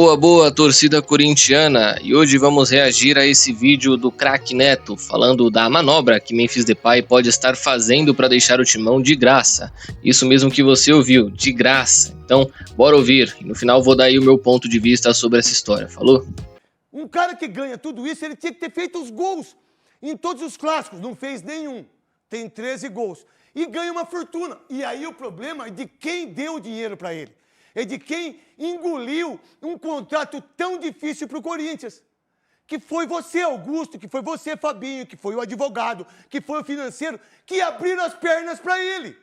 Boa, boa, torcida corintiana! E hoje vamos reagir a esse vídeo do craque Neto, falando da manobra que Memphis Depay pode estar fazendo para deixar o Timão de graça. Isso mesmo que você ouviu, de graça. Então, bora ouvir. E no final vou dar aí o meu ponto de vista sobre essa história, falou? Um cara que ganha tudo isso, ele tinha que ter feito os gols em todos os clássicos. Não fez nenhum. Tem 13 gols. E ganha uma fortuna. E aí o problema é de quem deu o dinheiro para ele. É de quem engoliu um contrato tão difícil para o Corinthians. Que foi você, Augusto, que foi você, Fabinho, que foi o advogado, que foi o financeiro, que abriram as pernas para ele.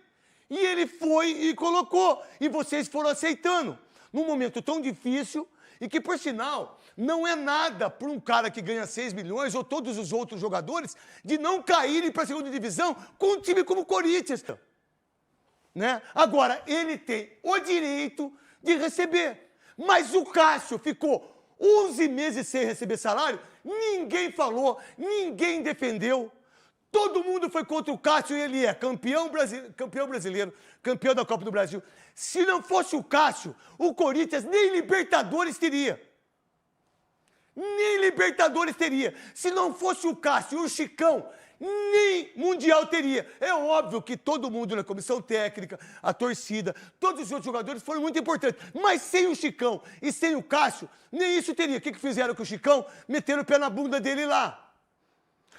E ele foi e colocou. E vocês foram aceitando. Num momento tão difícil e que, por sinal, não é nada para um cara que ganha 6 milhões ou todos os outros jogadores de não caírem para a segunda divisão com um time como o Corinthians. Né? Agora, ele tem o direito de receber. Mas o Cássio ficou 11 meses sem receber salário, ninguém falou, ninguém defendeu. Todo mundo foi contra o Cássio e ele é campeão brasileiro, campeão da Copa do Brasil. Se não fosse o Cássio, o Corinthians nem Libertadores teria. Nem Libertadores teria. Se não fosse o Cássio e o Chicão, nem Mundial teria. É óbvio que todo mundo na comissão técnica, a torcida, todos os outros jogadores foram muito importantes. Mas sem o Chicão e sem o Cássio, nem isso teria. O que fizeram com o Chicão? Meteram o pé na bunda dele lá.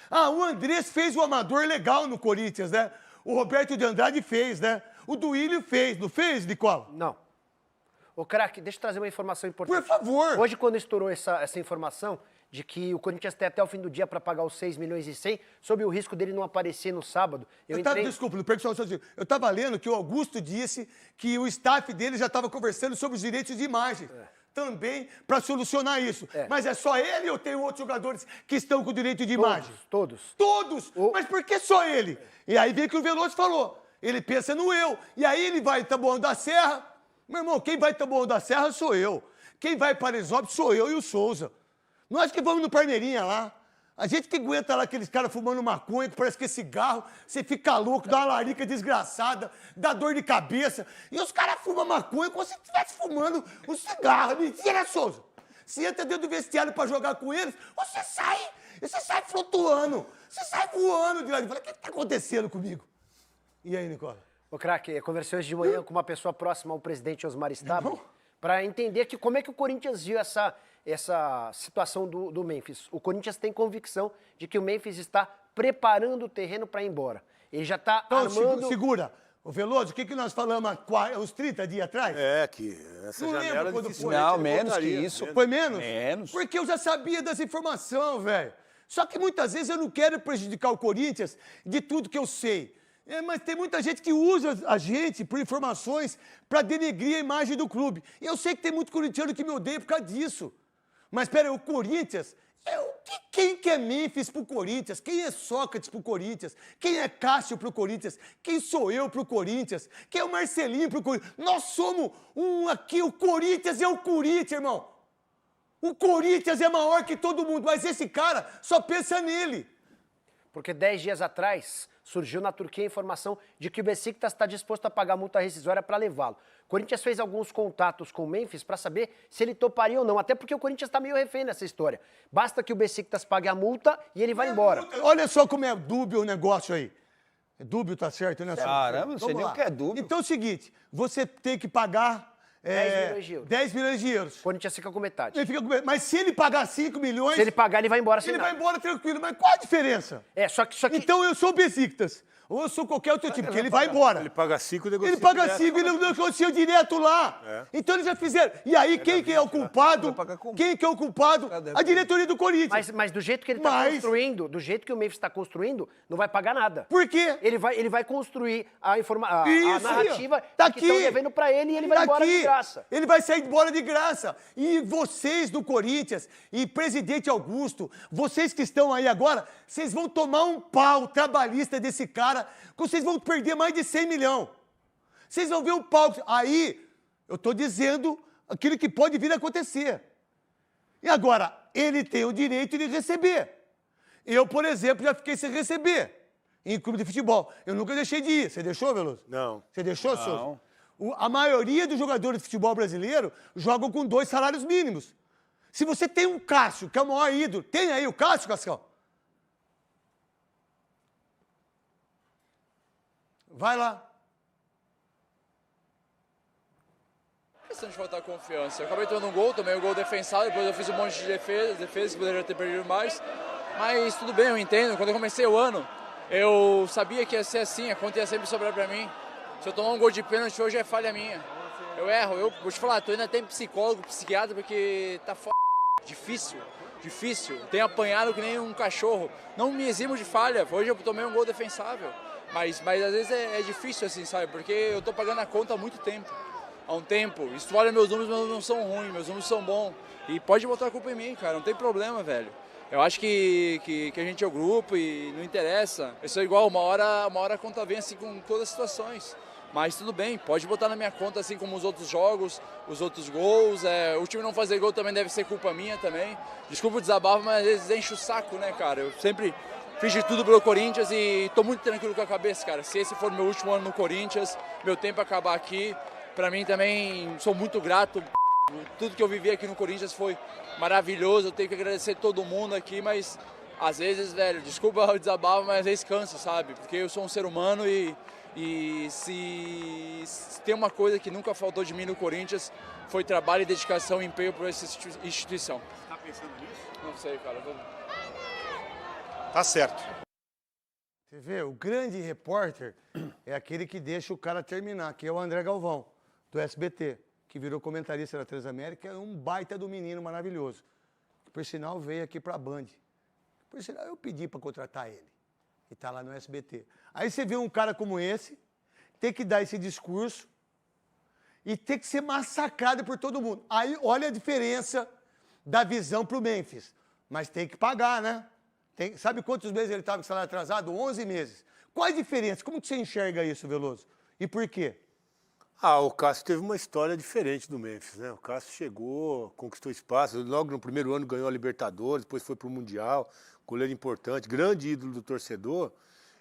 Ah, o Andrés fez o amador legal no Corinthians, né? O Roberto de Andrade fez, né? O Duílio fez, não fez, Nicola? Não. Ô, craque, deixa eu trazer uma informação importante. Por favor. Hoje, quando estourou essa informação de que o Corinthians tem até o fim do dia para pagar os 6 milhões e 100, sob o risco dele não aparecer no sábado, Desculpa, não perca só um sozinho. Eu estava lendo que o Augusto disse que o staff dele já estava conversando sobre os direitos de imagem. Também para solucionar isso. Mas é só ele ou tem outros jogadores que estão com direito de imagem? Todos. Todos? Mas por que só ele? E aí vem que o Veloso falou. Ele pensa no eu. E aí ele vai em Taboão da Serra. Meu irmão, quem vai em Taboão da Serra sou eu. Quem vai para Paraisópolis sou eu e o Souza. Nós que vamos no Parmeirinha lá. A gente que aguenta lá aqueles caras fumando maconha, que parece que é cigarro, você fica louco, dá uma larica desgraçada, dá dor de cabeça. E os caras fumam maconha como se estivesse fumando um cigarro. Mentira, Souza. Você entra dentro do vestiário para jogar com eles, você sai flutuando, você sai voando de lá. Fala, o que está acontecendo comigo? E aí, Nicola? Ô, craque, eu conversei hoje de manhã com uma pessoa próxima ao presidente Osmar Stabile para entender que como é que o Corinthians viu essa situação do Memphis. O Corinthians tem convicção de que o Memphis está preparando o terreno para ir embora. Ele já está armando... Segura. Ô, Veloso, o que nós falamos há uns 30 dias atrás? É, que essa não janela lembro quando foi. dificilmente Não, menos que isso. Foi menos? Menos. Porque eu já sabia dessa informação, velho. Só que muitas vezes eu não quero prejudicar o Corinthians de tudo que eu sei. Mas tem muita gente que usa a gente por informações para denegrir a imagem do clube. E eu sei que tem muito corintiano que me odeia por causa disso. Mas, pera aí, o Corinthians... Quem que é Memphis pro Corinthians? Quem é Sócrates pro Corinthians? Quem é Cássio pro Corinthians? Quem sou eu pro Corinthians? Quem é o Marcelinho pro Corinthians? Nós somos aqui, o Corinthians é o Corinthians, irmão. O Corinthians é maior que todo mundo, mas esse cara só pensa nele. Porque 10 dias atrás surgiu na Turquia a informação de que o Besiktas está disposto a pagar multa rescisória para levá-lo. O Corinthians fez alguns contatos com o Memphis para saber se ele toparia ou não, até porque o Corinthians está meio refém nessa história. Basta que o Besiktas pague a multa e ele vai embora. Olha só como é dúbio o negócio aí. É dúbio, tá certo, né? Caramba, não sei nem o que é dúbio. Então é o seguinte, você tem que pagar... 10 milhões de euros. 10 milhões de euros. O Corinthians fica com metade. Mas se ele pagar 5 milhões... Se ele pagar, ele vai embora sem ele nada. vai embora tranquilo. Mas qual a diferença? Só que... Então eu sou o Besiktas. Ou eu sou qualquer outro time, porque ele vai embora. Ele paga 5 e negocia Ele paga direto. 5 e ele negocia direto lá. Então eles já fizeram. E aí, quem que é o culpado? Quem que é o culpado? A diretoria do Corinthians. Mas do jeito que ele está construindo, do jeito que o Memphis está construindo, não vai pagar nada. Por quê? Ele vai construir a narrativa tá que estão devendo para ele e ele vai embora de graça. Ele vai sair embora de graça. E vocês do Corinthians e presidente Augusto, vocês que estão aí agora, vocês vão tomar um pau trabalhista desse cara, que vocês vão perder mais de 100 milhões. Vocês vão ver o pau. Aí, eu estou dizendo aquilo que pode vir a acontecer. E agora, ele tem o direito de receber. Eu, por exemplo, já fiquei sem receber em clube de futebol. Eu nunca deixei de ir. Você deixou, Veloso? Não. Você deixou, Não. Souza? A maioria dos jogadores de futebol brasileiro jogam com 2 salários mínimos. Se você tem um Cássio, que é o maior ídolo, tem aí o Cássio, Cascão? Vai lá. Questão de faltar confiança. Eu acabei tomando um gol, tomei um gol defensado, depois eu fiz um monte de defesa que poderia ter perdido mais. Mas tudo bem, eu entendo. Quando eu comecei o ano, eu sabia que ia ser assim, a conta ia sempre sobrar pra mim. Se eu tomar um gol de pênalti hoje é falha minha. Eu erro, eu vou te falar, tô indo até em psicólogo, psiquiatra, porque tá difícil. Tenho apanhado que nem um cachorro. Não me eximo de falha, hoje eu tomei um gol defensável. Mas às vezes é difícil assim, sabe? Porque eu tô pagando a conta há muito tempo. Há um tempo. E se tu olha meus números não são ruins, meus números são bons. E pode botar a culpa em mim, cara, não tem problema, velho. Eu acho que a gente é o grupo e não interessa. Eu sou igual, uma hora a conta vem assim com todas as situações. Mas tudo bem, pode botar na minha conta assim como os outros jogos, os outros gols. O time não fazer gol também deve ser culpa minha também. Desculpa o desabafo, mas às vezes enche o saco, né, cara? Eu sempre fiz de tudo pelo Corinthians e tô muito tranquilo com a cabeça, cara. Se esse for meu último ano no Corinthians, meu tempo acabar aqui, pra mim também sou muito grato. Tudo que eu vivi aqui no Corinthians foi maravilhoso. Eu tenho que agradecer todo mundo aqui, mas às vezes, velho, desculpa o desabafo, mas às vezes cansa, sabe? Porque eu sou um ser humano e se tem uma coisa que nunca faltou de mim no Corinthians, foi trabalho e dedicação e empenho por essa instituição. Você tá pensando nisso? Não sei, cara. Tá certo. Você vê, o grande repórter é aquele que deixa o cara terminar, que é o André Galvão, do SBT, que virou comentarista da Transamérica, é um baita do menino maravilhoso. Por sinal, veio aqui pra Band. Por sinal, eu pedi pra contratar ele. E tá lá no SBT. Aí você vê um cara como esse, ter que dar esse discurso e ter que ser massacrado por todo mundo. Aí, olha a diferença da visão pro Memphis. Mas tem que pagar, né? Sabe quantos meses ele estava com salário atrasado? 11 meses. Qual a diferença? Como que você enxerga isso, Veloso? E por quê? O Cássio teve uma história diferente do Memphis, né? O Cássio chegou, conquistou espaço, logo no primeiro ano ganhou a Libertadores, depois foi pro Mundial, goleiro importante, grande ídolo do torcedor.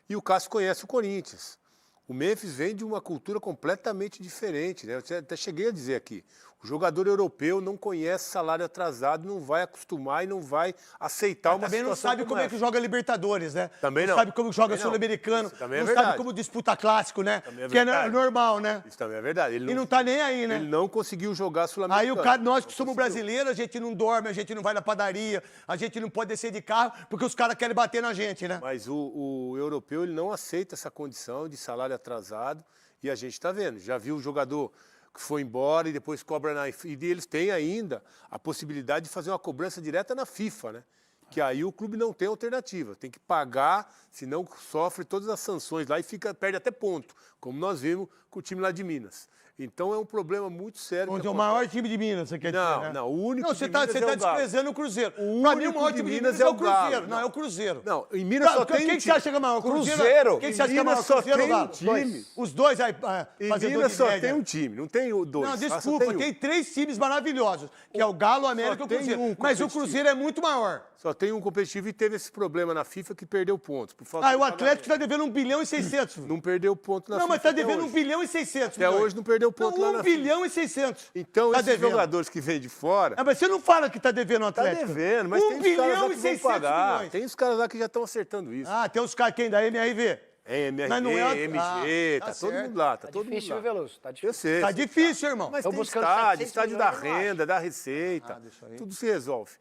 E o Cássio conhece o Corinthians. O Memphis vem de uma cultura completamente diferente, né? Eu até cheguei a dizer aqui, o jogador europeu não conhece salário atrasado, não vai acostumar e não vai aceitar uma situação também não sabe como é que joga Libertadores, né? Também não sabe como joga Sul-Americano, não sabe como disputa clássico, né? Que é normal, né? Isso também é verdade. E não tá nem aí, né? Ele não conseguiu jogar Sul-Americano. Aí o cara, nós que somos brasileiros, a gente não dorme, a gente não vai na padaria, a gente não pode descer de carro, porque os caras querem bater na gente, né? Mas o europeu, ele não aceita essa condição de salário atrasado e a gente está vendo. Já viu o jogador que foi embora e depois cobra na... E eles têm ainda a possibilidade de fazer uma cobrança direta na FIFA, né? Que aí o clube não tem alternativa. Tem que pagar, senão sofre todas as sanções lá e perde até ponto, como nós vimos com o time lá de Minas. Então é um problema muito sério. Onde é o maior time de Minas, você quer dizer, né? Não, o único você tá desprezando o Cruzeiro. Pra mim, o maior time de Minas é o Cruzeiro. Não, é o Cruzeiro. Não, em Minas só tem um time. Quem que você acha que é maior? Cruzeiro. Quem que você acha que é maior? Só tem um time. Os dois aí, em Minas só tem um time, não tem dois. Não, desculpa, tem 3 times maravilhosos, que é o Galo, o América e o Cruzeiro. Mas o Cruzeiro é muito maior. Só tem um competitivo e teve esse problema na FIFA que perdeu pontos. Por falta o Atlético está devendo 1 bilhão e 600. Não perdeu ponto na FIFA. Não, mas está devendo 1 bilhão e 600. Até hoje não perdeu ponto lá na FIFA. 1 bilhão e 600. Então, esses jogadores que vêm de fora... Mas você não fala que está devendo o Atlético. Está devendo, mas tem os caras lá que vão pagar. Tem os caras lá que já estão acertando isso. Tem os caras quem da MRV. MRV, MG, tá todo mundo lá. Tá todo difícil, mundo lá. Veloso, tá difícil. Eu sei. Tá difícil, irmão. Mas tem estádio da renda, da receita, tudo se resolve.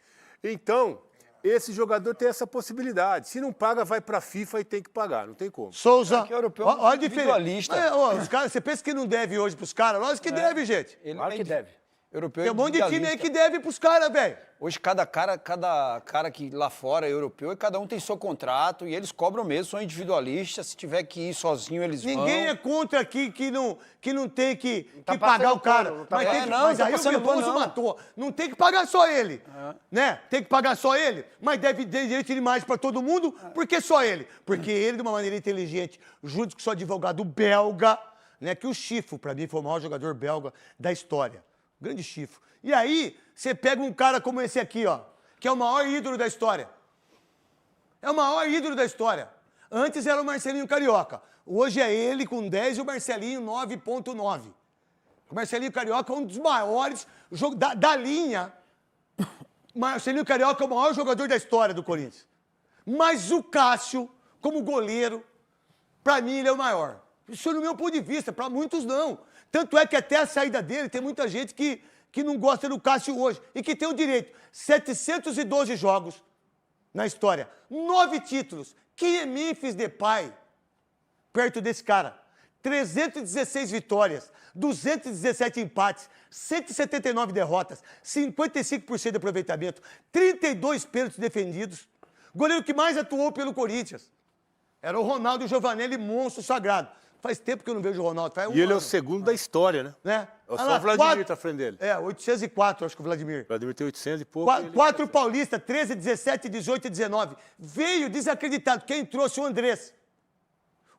Então, esse jogador tem essa possibilidade. Se não paga, vai pra FIFA e tem que pagar, não tem como. Souza, olha a individualista. diferença. Você pensa que não deve hoje pros caras? Lógico que deve, gente. Claro que deve. Europeu Tem um monte de time aí que deve pros caras, velho. Hoje cada cara que lá fora é europeu e cada um tem seu contrato e eles cobram mesmo, são individualistas, se tiver que ir sozinho eles vão. Ninguém é contra aqui que não tem que pagar o cara. Mas aí o Veloso matou. Não tem que pagar só ele, né? Tem que pagar só ele, mas deve ter direito de imagem pra todo mundo, por que só ele? Porque ele, de uma maneira inteligente, junto com seu advogado belga, né? Que o Chifo, pra mim, foi o maior jogador belga da história. Grande Chifo. E aí, você pega um cara como esse aqui, ó, que é o maior ídolo da história. É o maior ídolo da história. Antes era o Marcelinho Carioca. Hoje é ele com 10 e o Marcelinho 9,9. Marcelinho Carioca é um dos maiores da linha. Marcelinho Carioca é o maior jogador da história do Corinthians. Mas o Cássio, como goleiro, pra mim ele é o maior. Isso no meu ponto de vista, pra muitos não. Tanto é que até a saída dele tem muita gente que não gosta do Cássio hoje e que tem o direito. 712 jogos na história, 9 títulos. Quem é Memphis Depay perto desse cara? 316 vitórias, 217 empates, 179 derrotas, 55% de aproveitamento, 32 pênaltis defendidos. Goleiro que mais atuou pelo Corinthians era o Ronaldo Giovanelli, monstro sagrado. Faz tempo que eu não vejo o Ronaldo. E ele é o segundo da história, né? É só o Vladimir tá à frente dele. 804, acho que o Vladimir. O Vladimir tem 800 e pouco. 4 Paulista, 13, 17, 18 e 19. Veio desacreditado. Quem trouxe? O Andrés.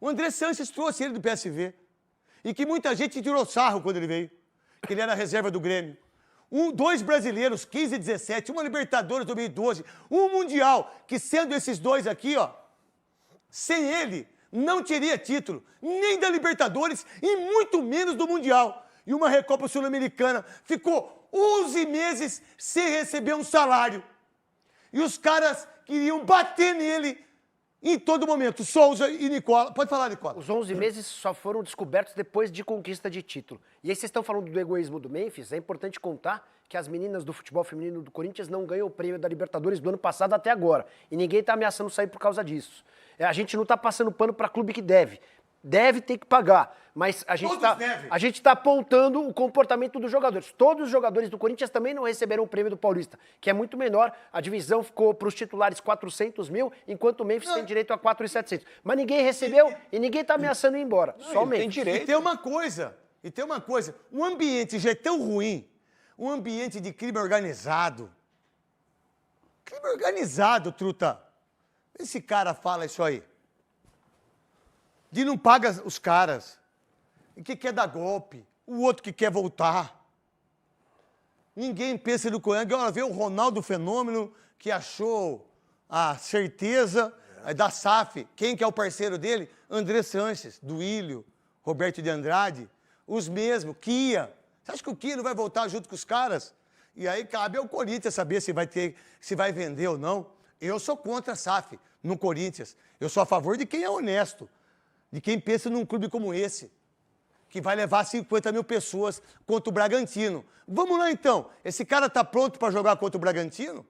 O André Sanches trouxe ele do PSV. E que muita gente tirou sarro quando ele veio. Que ele era a reserva do Grêmio. 2 brasileiros, 15 e 17. Uma Libertadores 2012. Um Mundial. Que sendo esses dois aqui, ó. Sem ele, não teria título. Nem da Libertadores e muito menos do Mundial. E uma Recopa Sul-Americana. Ficou 11 meses sem receber um salário. E os caras queriam bater nele em todo momento. Souza e Nicola. Pode falar, Nicola. Os 11 meses só foram descobertos depois de conquista de título. E aí vocês estão falando do egoísmo do Memphis, é importante contar que as meninas do futebol feminino do Corinthians não ganham o prêmio da Libertadores do ano passado até agora. E ninguém está ameaçando sair por causa disso. A gente não está passando pano para clube que deve. Deve ter que pagar, mas a gente está apontando o comportamento dos jogadores. Todos os jogadores do Corinthians também não receberam o prêmio do Paulista, que é muito menor. A divisão ficou para os titulares 400 mil, enquanto o Memphis tem direito a 4.700. Mas ninguém recebeu e ninguém está ameaçando ir embora. Só o Memphis. Tem direito. E tem uma coisa, o ambiente já é tão ruim, um ambiente de crime organizado. Crime organizado, truta. Esse cara fala isso aí. De não paga os caras, e que quer dar golpe, o outro que quer voltar. Ninguém pensa no Corinthians. Olha, vê o Ronaldo Fenômeno, que achou a certeza da SAF. Quem que é o parceiro dele? André Sanches, do Ilho, Roberto de Andrade, os mesmos, Kia. Você acha que o Kia não vai voltar junto com os caras? E aí cabe ao Corinthians saber se vai vender ou não. Eu sou contra a SAF no Corinthians. Eu sou a favor de quem é honesto. De quem pensa num clube como esse, que vai levar 50 mil pessoas contra o Bragantino. Vamos lá, então. Esse cara está pronto para jogar contra o Bragantino?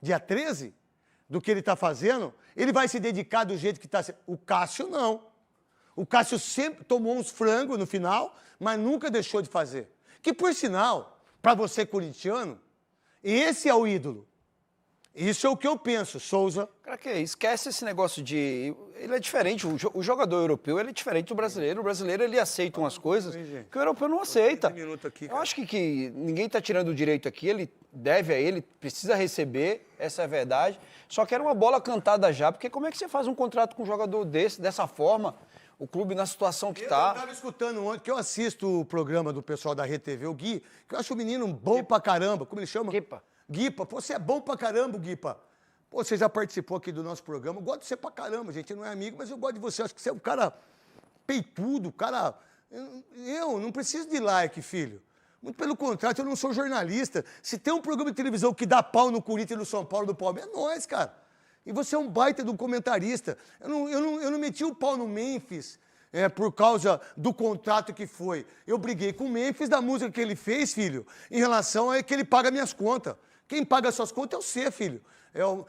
Dia 13? Do que ele está fazendo? Ele vai se dedicar do jeito que está... O Cássio, não. O Cássio sempre tomou uns frangos no final, mas nunca deixou de fazer. Que, por sinal, para você corintiano, esse é o ídolo. Isso é o que eu penso, Souza. Cara, que esquece esse negócio de... Ele é diferente, o jogador europeu ele é diferente do brasileiro. O brasileiro ele aceita umas coisas que o europeu não aceita. Eu acho que ninguém está tirando o direito aqui, ele deve a ele, precisa receber, essa é a verdade. Só que era uma bola cantada já, porque como é que você faz um contrato com um jogador dessa forma? O clube na situação que está. Eu estava escutando ontem, que eu assisto o programa do pessoal da RTV, o Gui, que eu acho o menino bom pra caramba. Como ele chama? Guipa, pô, você é bom pra caramba, Guipa. Pô, você já participou aqui do nosso programa. Eu gosto de você pra caramba, gente. Não é amigo, mas eu gosto de você. Acho que você é um cara peitudo, cara... Eu não preciso de like, filho. Muito pelo contrário, eu não sou jornalista. Se tem um programa de televisão que dá pau no Corinthians, no São Paulo, do Palmeiras, é nós, cara. E você é um baita de um comentarista. Eu não meti o pau no Memphis por causa do contrato que foi. Eu briguei com o Memphis da música que ele fez, filho, em relação a que ele paga minhas contas. Quem paga suas contas é você, filho.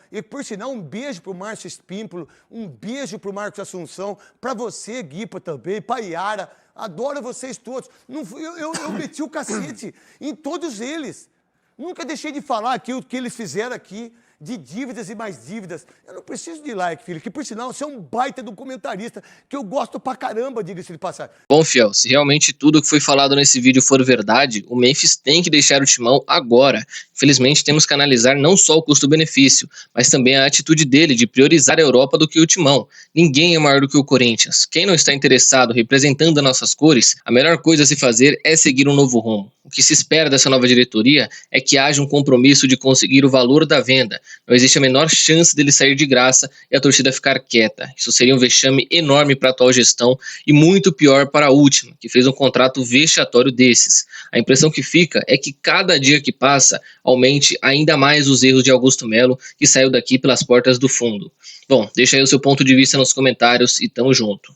E, por sinal, um beijo pro Márcio Espímpolo, um beijo pro Marcos Assunção, pra você, Guipa, também, pra Yara. Adoro vocês todos. Eu meti o cacete em todos eles. Nunca deixei de falar aquilo que eles fizeram aqui, de dívidas e mais dívidas. Eu não preciso de like, filho, que por sinal você é um baita documentarista, que eu gosto pra caramba, diga-se de passagem. Bom, Fiel, se realmente tudo que foi falado nesse vídeo for verdade, o Memphis tem que deixar o Timão agora. Infelizmente, temos que analisar não só o custo-benefício, mas também a atitude dele de priorizar a Europa do que o Timão. Ninguém é maior do que o Corinthians. Quem não está interessado representando as nossas cores, a melhor coisa a se fazer é seguir um novo rumo. O que se espera dessa nova diretoria é que haja um compromisso de conseguir o valor da venda. Não existe a menor chance dele sair de graça e a torcida ficar quieta. Isso seria um vexame enorme para a atual gestão e muito pior para a última, que fez um contrato vexatório desses. A impressão que fica é que cada dia que passa aumente ainda mais os erros de Augusto Melo, que saiu daqui pelas portas do fundo. Bom, deixa aí o seu ponto de vista nos comentários e tamo junto.